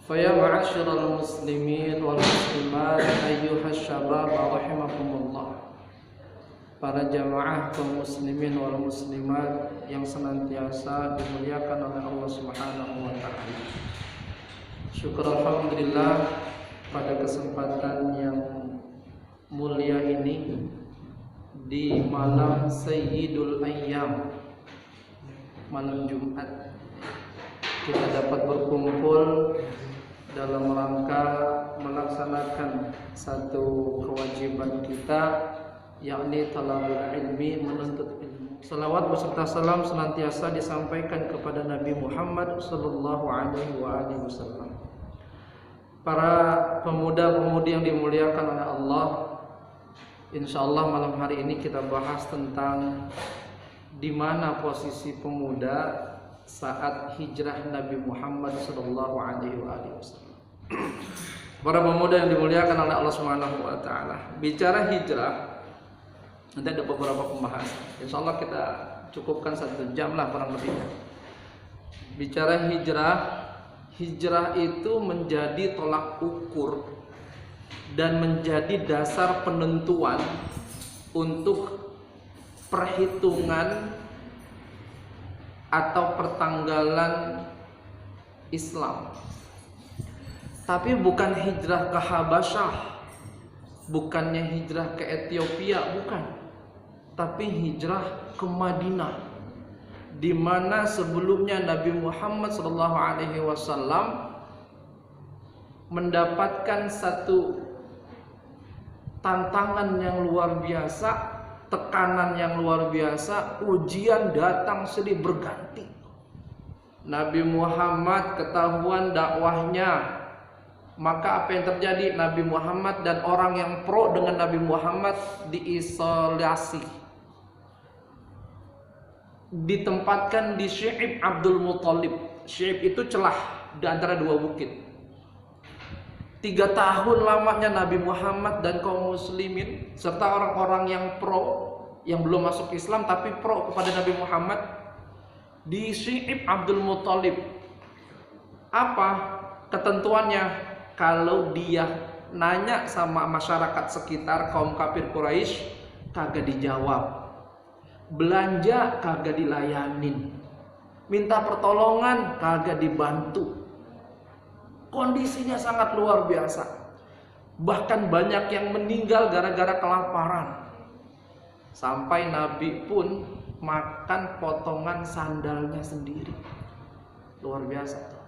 Faya ma'asyiral muslimin wal muslimat ayyuhas syabab rahimakumullah. Para jamaah kaum muslimin wal muslimat yang senantiasa dimuliakan oleh Allah Subhanahu wa taala. Syukur alhamdulillah pada kesempatan yang mulia ini di malam Sayyidul Ayyam, malam Jumat, kita dapat berkumpul dalam rangka melaksanakan satu kewajiban kita, yakni talabul ilmi, menuntut ilmu. Salawat beserta salam senantiasa disampaikan kepada Nabi Muhammad sallallahu alaihi wasallam. Para pemuda-pemudi yang dimuliakan oleh Allah, insyaallah malam hari ini kita bahas tentang di mana posisi pemuda saat hijrah Nabi Muhammad sallallahu alaihi wasallam. Para pemuda yang dimuliakan oleh Allah Subhanahu wa taala. Bicara hijrah, nanti ada beberapa pembahasan. Insyaallah kita cukupkan 1 jam lah kurang lebih. Bicara hijrah itu menjadi tolak ukur dan menjadi dasar penentuan untuk perhitungan atau pertanggalan Islam. Tapi bukan hijrah ke Habasyah, bukannya hijrah ke Ethiopia, bukan. Tapi hijrah ke Madinah, di mana sebelumnya Nabi Muhammad SAW mendapatkan satu tantangan yang luar biasa, tekanan yang luar biasa, ujian datang silih berganti. Nabi Muhammad ketahuan dakwahnya, maka apa yang terjadi? Nabi Muhammad dan orang yang pro dengan Nabi Muhammad diisolasi, ditempatkan di Syi'ib Abdul Muttalib. Syi'ib itu celah di antara 2 bukit. 3 tahun lamanya Nabi Muhammad dan kaum muslimin serta orang-orang yang pro, yang belum masuk Islam tapi pro kepada Nabi Muhammad di Syi'ib Abdul Muttalib. Apa ketentuannya? Kalau dia nanya sama masyarakat sekitar, kaum kafir Quraisy, kagak dijawab. Belanja kagak dilayanin. Minta pertolongan kagak dibantu. Kondisinya sangat luar biasa. Bahkan banyak yang meninggal gara-gara kelaparan. Sampai Nabi pun makan potongan sandalnya sendiri. Luar biasa.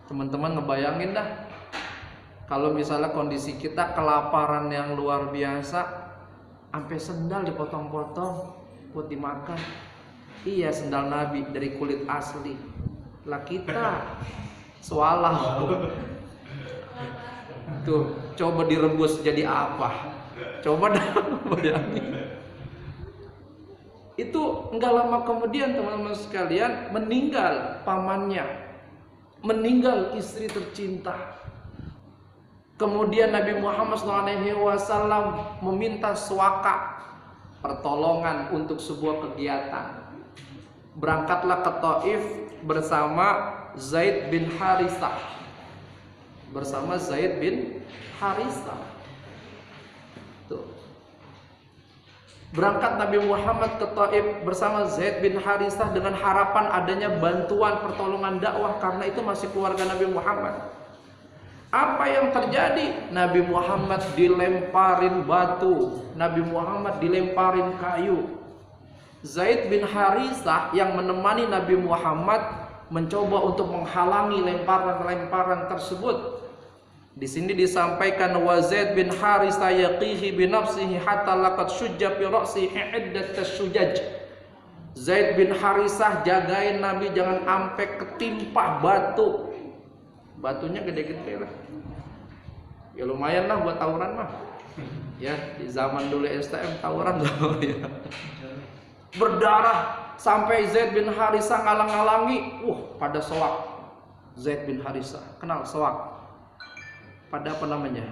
Teman-teman ngebayangin dah, kalau misalnya kondisi kita kelaparan yang luar biasa, sampai sendal dipotong-potong buat dimakan. Iya, sendal Nabi dari kulit asli. Lah kita swallow. Tuh, coba direbus jadi apa? Coba dah bayangin. Itu enggak lama kemudian teman-teman sekalian meninggal pamannya, meninggal istri tercinta. Kemudian Nabi Muhammad SAW meminta suaka, pertolongan untuk sebuah kegiatan. Berangkatlah ke Taif bersama Zaid bin Harithah. Tuh. Berangkat Nabi Muhammad ke Taif bersama Zaid bin Harithah dengan harapan adanya bantuan pertolongan dakwah, karena itu masih keluarga Nabi Muhammad. Apa yang terjadi? Nabi Muhammad dilemparin batu, Nabi Muhammad dilemparin kayu. Zaid bin Harithah yang menemani Nabi Muhammad mencoba untuk menghalangi lemparan-lemparan tersebut. Di sini disampaikan wa Zaid bin Harithah yaqihi bi nafsihi hatta laqad shujja fi ra'sihi iddat asyujaj. Zaid bin Harithah jagain Nabi jangan sampai ketimpa batu. Batunya gede-gede lah. Ya lumayan lah buat tawuran mah. Ya, di zaman dulu STM tawuran loh ya. Berdarah sampai Zaid bin Harithah ngalang-ngalangi. Pada soak. Zaid bin Harithah kenal soak? Pada apa namanya?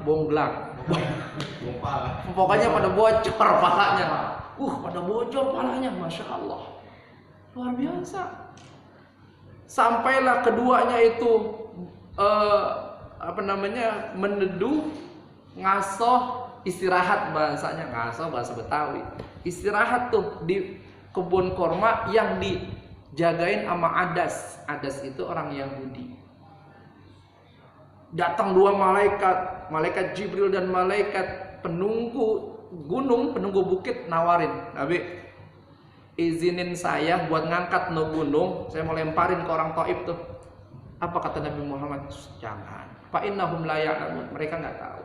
Bonglak. Pokoknya pada bocor palanya. Pada bocor palanya, masya Allah, luar biasa. Sampailah keduanya itu meneduh, ngasoh, istirahat, bahasanya ngasoh bahasa Betawi. Istirahat tuh di kebun korma yang dijagain sama Adas. Adas itu orang Yahudi. Datang dua malaikat, malaikat Jibril dan malaikat penunggu gunung, penunggu bukit, nawarin, Nabi, izinin saya buat ngangkat no gunung, saya mau lemparin ke orang Taif tuh. Apa kata Nabi Muhammad? Jangan. Fa innahum la ya'lamun. Mereka nggak tahu.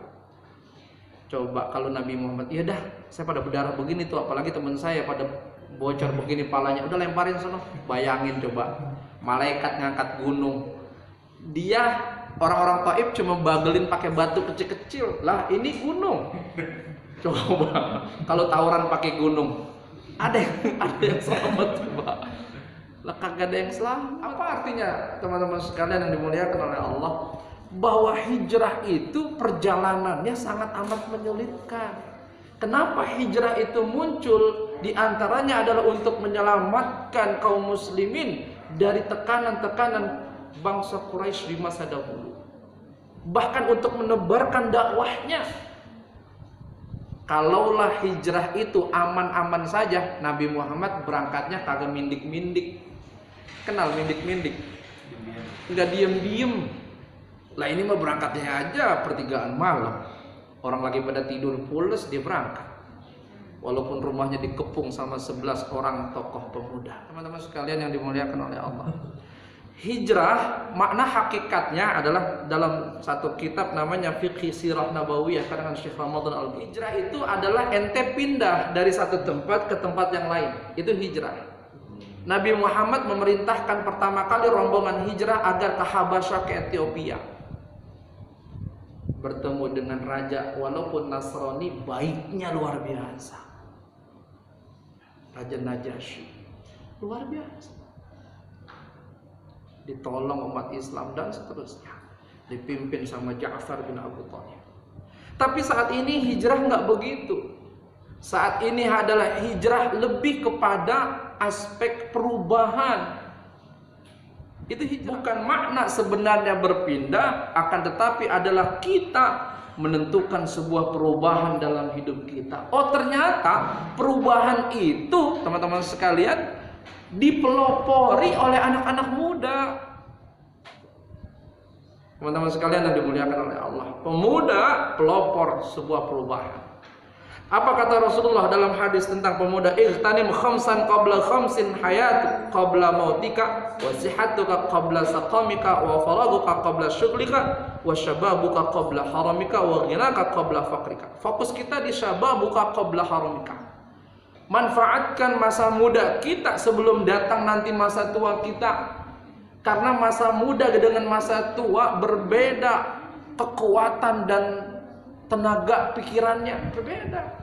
Coba kalau Nabi Muhammad, ya dah, saya pada berdarah begini tuh, apalagi teman saya pada bocor begini palanya, udah lemparin sono. Bayangin coba, malaikat ngangkat gunung. Dia orang-orang Taif cuma bagelin pakai batu kecil-kecil. Lah ini gunung. Coba kalau tawuran pakai gunung, ada yang selamat coba. Lah kagak ada yang selamat. Apa artinya teman-teman sekalian yang dimuliakan oleh Allah? Bahwa hijrah itu perjalanannya sangat amat menyulitkan. Kenapa hijrah itu muncul? Di antaranya adalah untuk menyelamatkan kaum muslimin dari tekanan-tekanan bangsa Quraisy di masa dahulu. Bahkan untuk menebarkan dakwahnya. Kalaulah hijrah itu aman-aman saja, Nabi Muhammad berangkatnya kagak mindik-mindik. Kenal mindik-mindik? Enggak diem-diem. Lah ini mah berangkatnya aja pertigaan malam. Orang lagi pada tidur pules dia berangkat. Walaupun rumahnya dikepung sama 11 orang tokoh pemuda. Teman-teman sekalian yang dimuliakan oleh Allah. Hijrah makna hakikatnya adalah dalam satu kitab namanya Fiqh Sirah Nabawiyah karangan Syekh Ramadan Al-Bukhari. Hijrah itu adalah ente pindah dari satu tempat ke tempat yang lain. Itu hijrah. Nabi Muhammad memerintahkan pertama kali rombongan hijrah agar ke Habasyah, ke Ethiopia. Bertemu dengan raja walaupun Nasrani, baiknya luar biasa. Raja Najasyi. Luar biasa. Ditolong umat Islam dan seterusnya, dipimpin sama Ja'far bin Abu Thalib. Tapi saat ini hijrah nggak begitu. Saat ini adalah hijrah lebih kepada aspek perubahan. Itu hijrah. Bukan makna sebenarnya berpindah, akan tetapi adalah kita menentukan sebuah perubahan dalam hidup kita. Oh ternyata perubahan itu teman-teman sekalian dipelopori oleh anak-anak muda. Teman-teman sekalian yang dimuliakan oleh Allah, pemuda pelopor sebuah perubahan. Apa kata Rasulullah dalam hadis tentang pemuda? Ihtanim khamsan qabla khamsin hayatu qabla mautika wa sihhatuka qabla saqamika wa faraguka qabla syughlika wa syababuka qabla haramika wa ghinaka qabla faqrika. Fokus kita di syababuka qabla haramika. Manfaatkan masa muda kita sebelum datang nanti masa tua kita. Karena masa muda dengan masa tua berbeda, kekuatan dan tenaga pikirannya berbeda.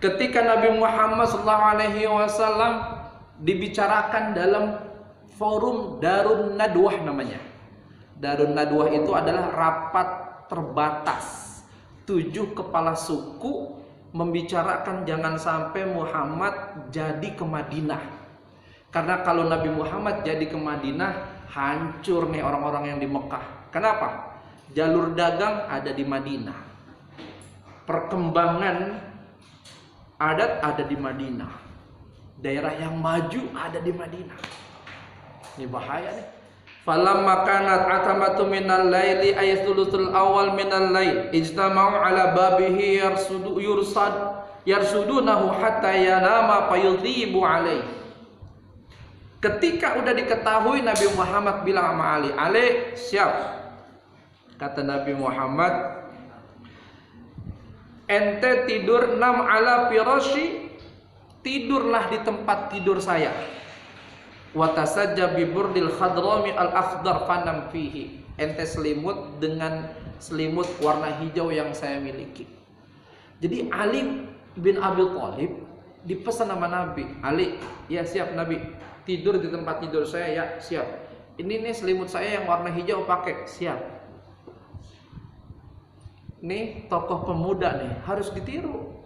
Ketika Nabi Muhammad SAW dibicarakan dalam forum Darun Nadwah namanya. Darun Nadwah itu adalah rapat terbatas. 7 kepala suku membicarakan jangan sampai Muhammad jadi ke Madinah. Karena kalau Nabi Muhammad jadi ke Madinah, hancur nih orang-orang yang di Mekah. Kenapa? Jalur dagang ada di Madinah. Perkembangan adat ada di Madinah. Daerah yang maju ada di Madinah. Ini bahaya nih. Falamma kanat atamatu minal laili ay thuluthul awal minal lail ijtama'u ala babihi yarsudunahu hatta yanama fayudhibu alaihi. Ketika udah diketahui, Nabi Muhammad bilang sama Ali, Ali siap. Kata Nabi Muhammad, ente tidur nam ala firasyi, tidurlah di tempat tidur saya. Wa tasajja bi burdil khadrami al akhdar fanam fihi. Ente selimut dengan selimut warna hijau yang saya miliki. Jadi Ali bin Abi Thalib dipesan sama Nabi, Ali, ya siap Nabi. Tidur di tempat tidur saya ya, siap. Ini nih selimut saya yang warna hijau pakai, siap. Nih tokoh pemuda nih harus ditiru.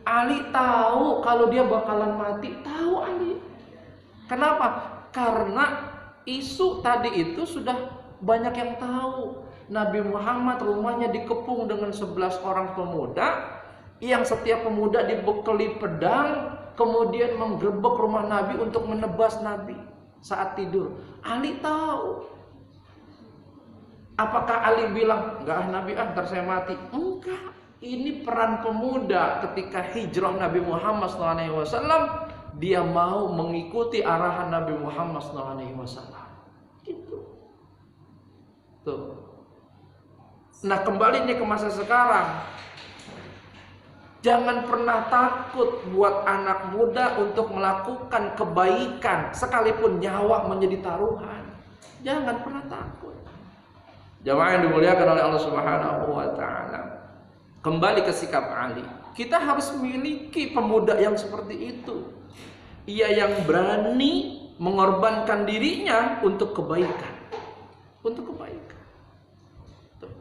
Ali tahu kalau dia bakalan mati, tahu Ali. Kenapa? Karena isu tadi itu sudah banyak yang tahu. Nabi Muhammad rumahnya dikepung dengan 11 orang pemuda, yang setiap pemuda dibekali pedang, kemudian menggerebek rumah Nabi untuk menebas Nabi saat tidur. Ali tahu. Apakah Ali bilang, enggak Nabi, ntar saya mati? Enggak. Ini peran pemuda ketika hijrah Nabi Muhammad SAW. Dia mau mengikuti arahan Nabi Muhammad SAW. Gitu. Tuh. Nah, kembali nih ke masa sekarang. Jangan pernah takut buat anak muda untuk melakukan kebaikan sekalipun nyawa menjadi taruhan. Jangan pernah takut. Jamaah yang dimuliakan oleh Allah Subhanahu wa taala. Kembali ke sikap Ali. Kita harus memiliki pemuda yang seperti itu. Ia yang berani mengorbankan dirinya untuk kebaikan. Untuk kebaikan. Tuh.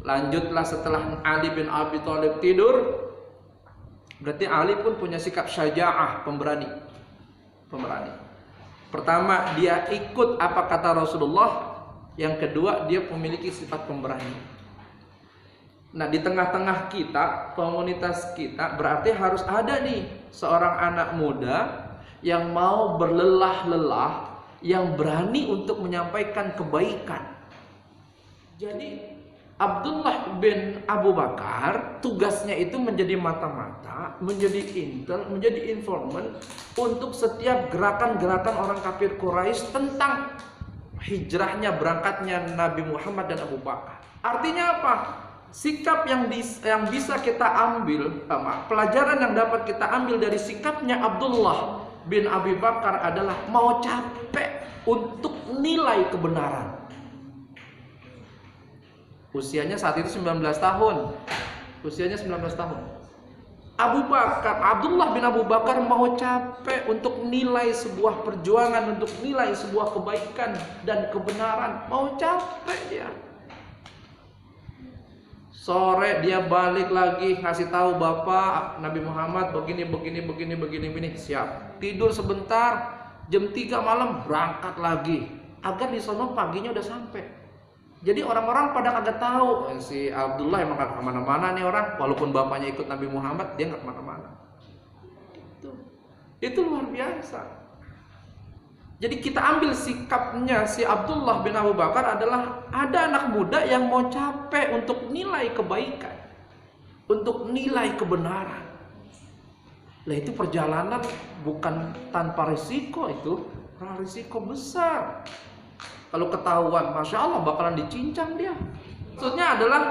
Lanjutlah setelah Ali bin Abi Thalib tidur. Berarti Ali pun punya sikap syaja'ah, pemberani. Pemberani. Pertama, dia ikut apa kata Rasulullah. Yang kedua, dia memiliki sifat pemberani. Nah, di tengah-tengah kita, komunitas kita, berarti harus ada nih seorang anak muda yang mau berlelah-lelah, yang berani untuk menyampaikan kebaikan. Jadi Abdullah bin Abu Bakar tugasnya itu menjadi mata-mata, menjadi intel, menjadi informan untuk setiap gerakan-gerakan orang kafir Quraisy tentang hijrahnya, berangkatnya Nabi Muhammad dan Abu Bakar. Artinya apa? Sikap yang bisa kita ambil, pelajaran yang dapat kita ambil dari sikapnya Abdullah bin Abi Bakar adalah mau capek untuk nilai kebenaran. Usianya saat itu 19 tahun. Usianya 19 tahun. Abdullah bin Abu Bakar mau capek untuk nilai sebuah perjuangan, untuk nilai sebuah kebaikan dan kebenaran. Mau capek dia. Sore dia balik lagi ngasih tahu bapak Nabi Muhammad begini. Siap. Tidur sebentar, jam 3 malam berangkat lagi. Agar di sono paginya udah sampai. Jadi orang-orang pada kagak tahu si Abdullah emang gak kemana-mana nih orang. Walaupun bapaknya ikut Nabi Muhammad, dia gak kemana-mana. Itu luar biasa. Jadi kita ambil sikapnya si Abdullah bin Abu Bakar adalah ada anak muda yang mau capek untuk nilai kebaikan, untuk nilai kebenaran. Lah itu perjalanan bukan tanpa risiko, itu risiko besar. Kalau ketahuan, Masya Allah bakalan dicincang dia. Maksudnya adalah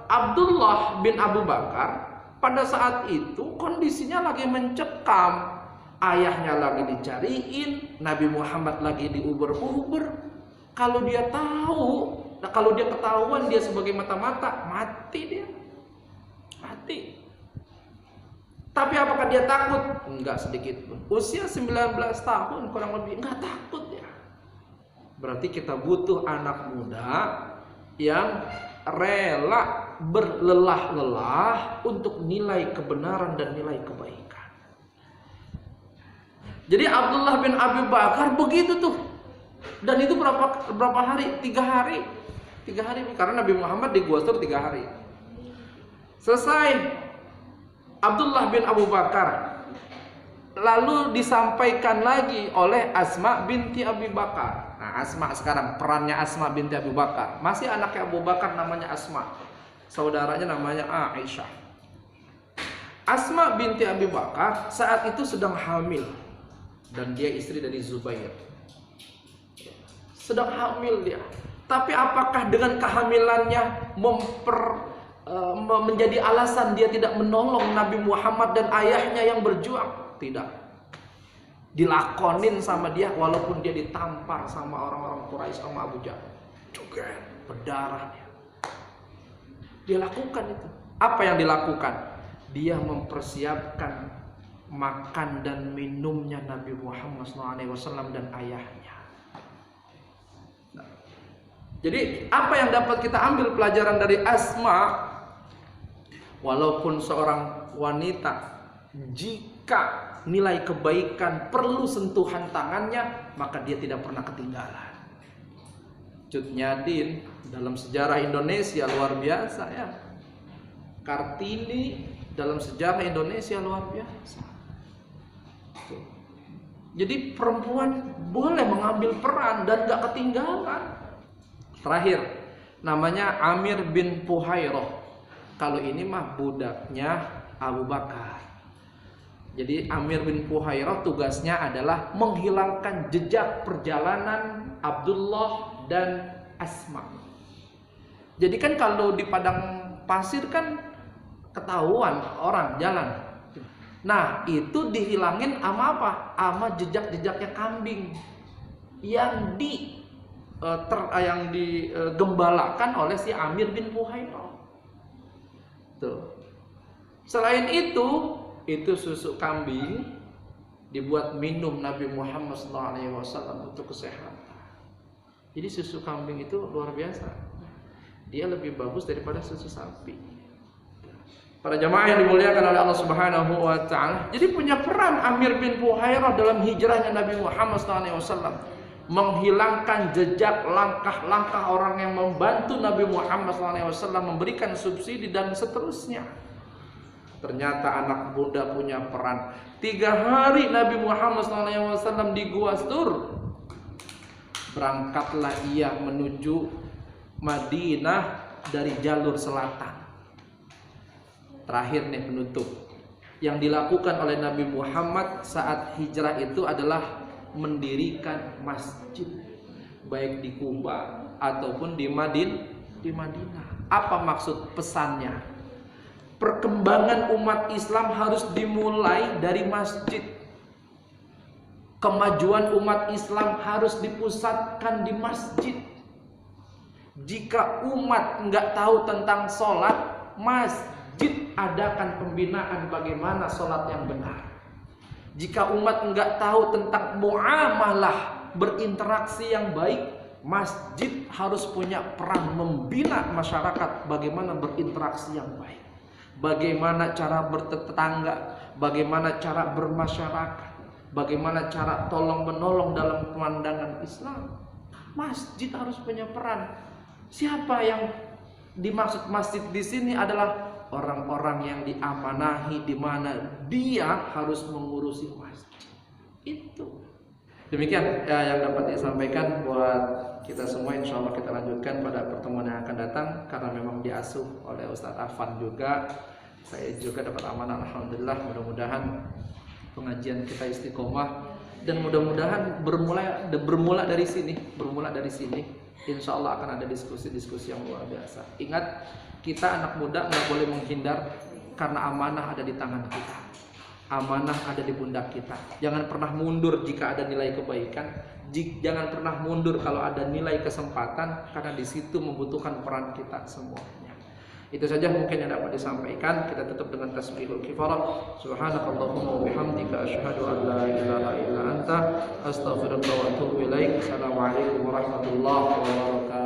Abdullah bin Abu Bakar pada saat itu kondisinya lagi mencekam. Ayahnya lagi dicariin, Nabi Muhammad lagi diuber-uber. Kalau dia tahu, kalau dia ketahuan dia sebagai mata-mata, mati dia. Mati. Tapi apakah dia takut? Enggak sedikit pun. Usia 19 tahun kurang lebih, enggak takut ya. Berarti kita butuh anak muda yang rela berlelah-lelah untuk nilai kebenaran dan nilai kebaikan. Jadi Abdullah bin Abi Bakar begitu tuh. Dan itu berapa hari? 3 hari. 3 hari karena Nabi Muhammad di Gua Thur 3 hari. Selesai Abdullah bin Abu Bakar lalu disampaikan lagi oleh Asma binti Abi Bakar. Nah, Asma sekarang perannya Asma binti Abi Bakar. Masih anaknya Abu Bakar namanya Asma. Saudaranya namanya Aisyah. Asma binti Abi Bakar saat itu sedang hamil dan dia istri dari Zubair. Sedang hamil dia. Tapi apakah dengan kehamilannya menjadi alasan dia tidak menolong Nabi Muhammad dan ayahnya yang berjuang? Tidak. Dilakonin sama dia walaupun dia ditampar sama orang-orang Quraisy sama Abu Jahal. Juga berdarah dia. Dia lakukan itu. Apa yang dilakukan? Dia mempersiapkan makan dan minumnya Nabi Muhammad SAW dan ayahnya. Jadi apa yang dapat kita ambil pelajaran dari Asma? Walaupun seorang wanita, jika nilai kebaikan perlu sentuhan tangannya, maka dia tidak pernah ketinggalan. Cut Nyadin dalam sejarah Indonesia luar biasa ya. Kartini dalam sejarah Indonesia luar biasa. Jadi perempuan boleh mengambil peran dan gak ketinggalan. Terakhir, namanya Amir bin Fuhairah. Kalau ini mah budaknya Abu Bakar. Jadi Amir bin Fuhairah tugasnya adalah menghilangkan jejak perjalanan Abdullah dan Asma. Jadi kan kalau di padang pasir kan ketahuan orang jalan. Nah itu dihilangin sama apa? Sama jejak-jejaknya kambing yang digembalakan oleh si Amir bin Fuhairah. Tuh. Selain itu susu kambing dibuat minum Nabi Muhammad SAW untuk kesehatan. Jadi susu kambing itu luar biasa. Dia lebih bagus daripada susu sapi. Para jamaah yang dimuliakan oleh Allah Subhanahu wa taala. Jadi punya peran Amir bin Fuhairah dalam hijrahnya Nabi Muhammad SAW. Menghilangkan jejak langkah-langkah orang yang membantu Nabi Muhammad SAW memberikan subsidi dan seterusnya. Ternyata anak muda punya peran. 3 hari Nabi Muhammad SAW di Gua Sur. Berangkatlah ia menuju Madinah dari jalur selatan. Terakhir nih penutup. Yang dilakukan oleh Nabi Muhammad saat hijrah itu adalah mendirikan masjid, baik di Kuba ataupun di Madinah. Apa maksud pesannya? Perkembangan umat Islam harus dimulai dari masjid. Kemajuan umat Islam harus dipusatkan di masjid. Jika umat nggak tahu tentang sholat, masjid adakan pembinaan bagaimana sholat yang benar. Jika umat nggak tahu tentang muamalah, berinteraksi yang baik, masjid harus punya peran membina masyarakat bagaimana berinteraksi yang baik, bagaimana cara bertetangga, bagaimana cara bermasyarakat, bagaimana cara tolong menolong dalam pemandangan Islam. Masjid harus punya peran. Siapa yang dimaksud masjid di sini adalah orang-orang yang diamanahi, di mana dia harus mengurusi masjid. Itu. Demikian yang dapat disampaikan buat kita semua. Insya Allah kita lanjutkan pada pertemuan yang akan datang, karena memang diasuh oleh Ustadz Afan juga. Saya juga dapat amanah, alhamdulillah. Mudah-mudahan pengajian kita istiqomah dan mudah-mudahan bermula dari sini. Insya Allah akan ada diskusi-diskusi yang luar biasa. Ingat, kita anak muda nggak boleh menghindar, karena amanah ada di tangan kita. Amanah ada di pundak kita. Jangan pernah mundur jika ada nilai kebaikan. Jangan pernah mundur kalau ada nilai kesempatan, karena di situ membutuhkan peran kita semuanya. Itu saja mungkin yang dapat disampaikan. Kita tutup dengan tasbihul kifarah. Subhanakallahumma wa bihamdika asyhadu an la ilaha illa anta astaghfiruka wa atubu ilaik. Assalamualaikum warahmatullahi wabarakatuh.